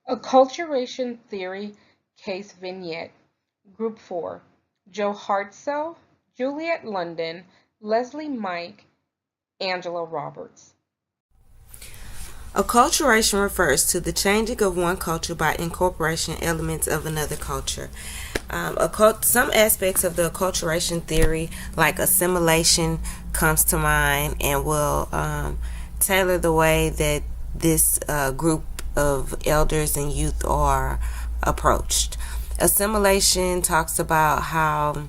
Acculturation theory, case vignette. Group 4. Joe Hartsoe, Juliet London, Leslie Mike, Angela Roberts. Acculturation refers to the changing of one culture by incorporation elements of another culture. Some aspects of the acculturation theory, like assimilation, comes to mind and will tailor the way that this group of elders and youth are approached. Assimilation talks about how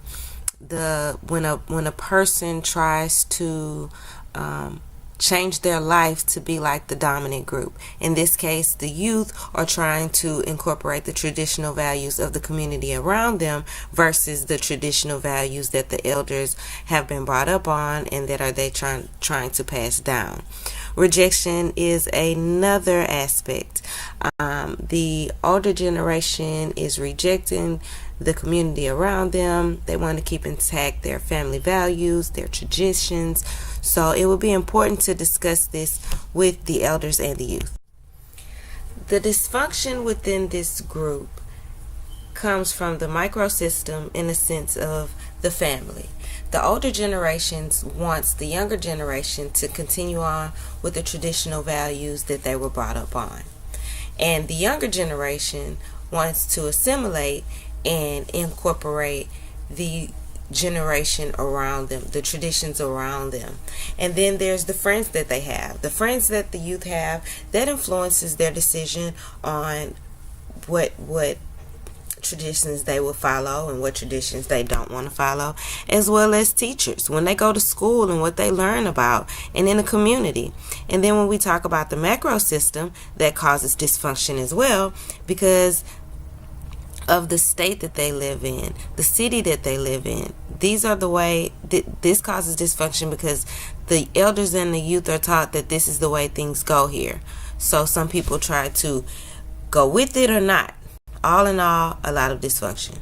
the when a person tries to change their life to be like the dominant group. In this case, the youth are trying to incorporate the traditional values of the community around them versus the traditional values that the elders have been brought up on and that are they trying to pass down. Rejection is another aspect. The older generation is rejecting the community around them. They want to keep intact their family values, their traditions. So it will be important to discuss this with the elders and the youth. The dysfunction within this group comes from the microsystem in the sense of the family. The older generations wants the younger generation to continue on with the traditional values that they were brought up on. And the younger generation wants to assimilate and incorporate the generation around them, the traditions around them. And then there's the friends that they have. The friends that the youth have, that influences their decision on what traditions they will follow and what traditions they don't want to follow, as well as teachers when they go to school and what they learn about and in the community. And then when we talk about the macro system, that causes dysfunction as well because of the state that they live in, the city that they live in. These are the way this causes dysfunction because the elders and the youth are taught that this is the way things go here. So some people try to go with it or not. All in all, a lot of dysfunction.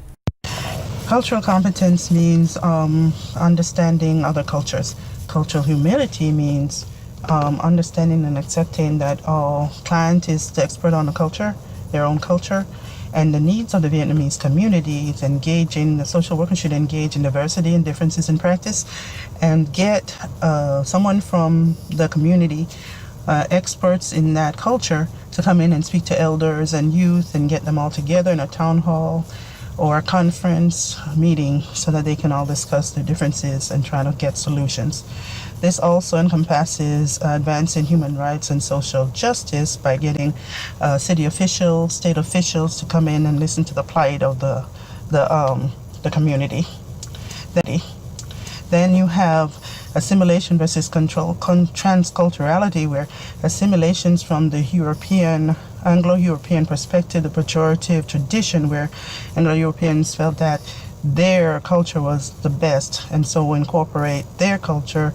Cultural competence means understanding other cultures. Cultural humility means understanding and accepting that all client is the expert on the culture, their own culture, and the needs of the Vietnamese community is engaging, the social worker should engage in diversity and differences in practice and get someone from the community, experts in that culture, to come in and speak to elders and youth and get them all together in a town hall or a conference meeting so that they can all discuss their differences and try to get solutions. This also encompasses advancing human rights and social justice by getting city officials, state officials to come in and listen to the plight of the community. Then you have assimilation versus control, transculturality, where assimilations from the Anglo-European perspective, the pejorative tradition, where Anglo-Europeans felt that their culture was the best, and so incorporate their culture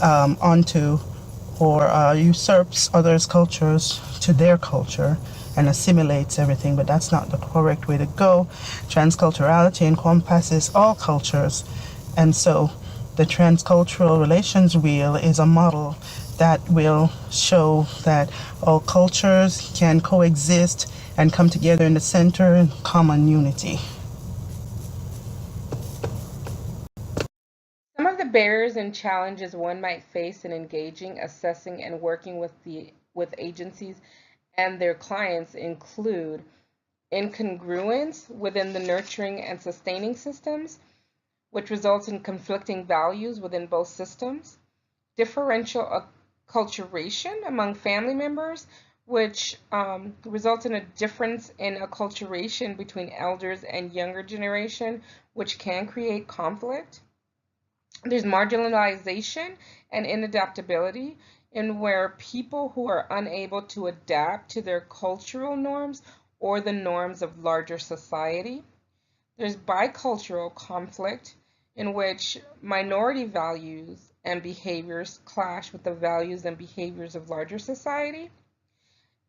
onto or usurps others' cultures to their culture and assimilates everything, but that's not the correct way to go. Transculturality encompasses all cultures, and so the transcultural relations wheel is a model that will show that all cultures can coexist and come together in the center in common unity. Some of the barriers and challenges one might face in engaging, assessing, and working with agencies and their clients include incongruence within the nurturing and sustaining systems, which results in conflicting values within both systems, differential acculturation among family members, which results in a difference in acculturation between elders and younger generation, which can create conflict. There's marginalization and inadaptability, in where people who are unable to adapt to their cultural norms or the norms of larger society. There's bicultural conflict, in which minority values and behaviors clash with the values and behaviors of larger society.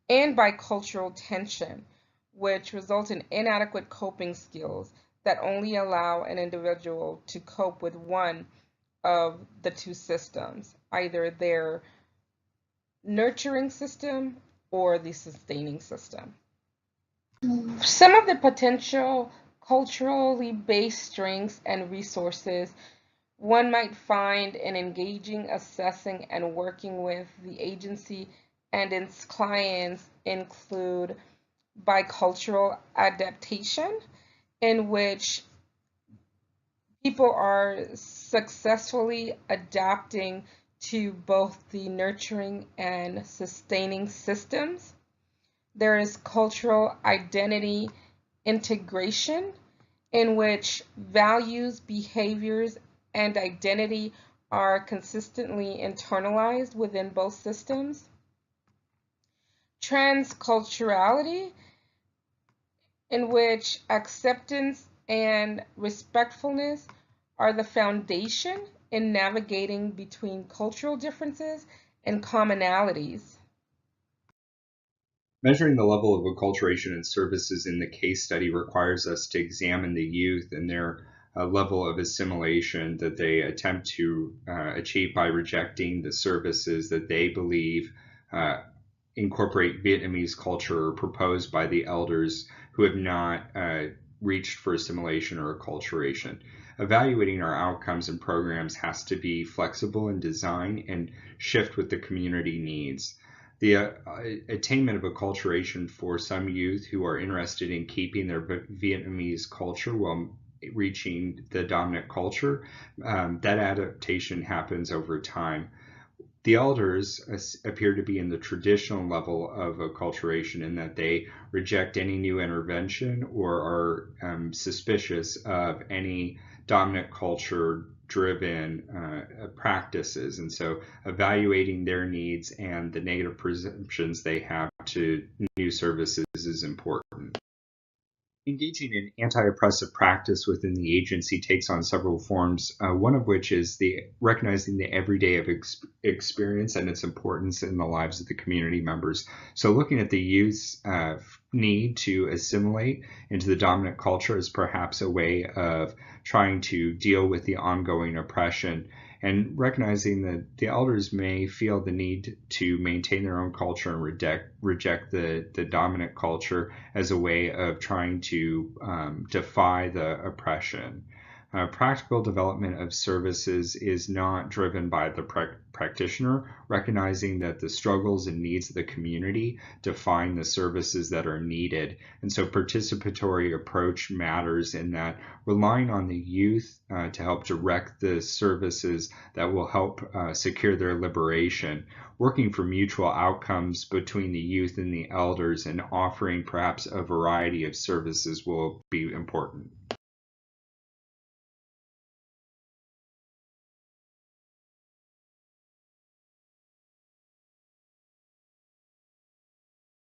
And bicultural tension, which results in inadequate coping skills that only allow an individual to cope with one of the two systems, either their nurturing system or the sustaining system. Some of the potential culturally based strengths and resources one might find in engaging, assessing, and working with the agency and its clients include bicultural adaptation, in which people are successfully adapting to both the nurturing and sustaining systems. There is cultural identity integration, in which values, behaviors, and identity are consistently internalized within both systems. Transculturality, in which acceptance and respectfulness are the foundation in navigating between cultural differences and commonalities. Measuring the level of acculturation and services in the case study requires us to examine the youth and their level of assimilation that they attempt to achieve by rejecting the services that they believe incorporate Vietnamese culture proposed by the elders who have not reached for assimilation or acculturation. Evaluating our outcomes and programs has to be flexible in design and shift with the community needs. The attainment of acculturation for some youth who are interested in keeping their Vietnamese culture while reaching the dominant culture, that adaptation happens over time. The elders appear to be in the traditional level of acculturation in that they reject any new intervention or are suspicious of any dominant culture driven practices. And so evaluating their needs and the negative presumptions they have to new services is important. Engaging in anti-oppressive practice within the agency takes on several forms, one of which is the recognizing the everyday of experience and its importance in the lives of the community members. So looking at the youth's need to assimilate into the dominant culture is perhaps a way of trying to deal with the ongoing oppression, and recognizing that the elders may feel the need to maintain their own culture and reject the dominant culture as a way of trying to defy the oppression. Practical development of services is not driven by the practitioner, recognizing that the struggles and needs of the community define the services that are needed. And so participatory approach matters in that relying on the youth to help direct the services that will help secure their liberation, working for mutual outcomes between the youth and the elders, and offering perhaps a variety of services will be important.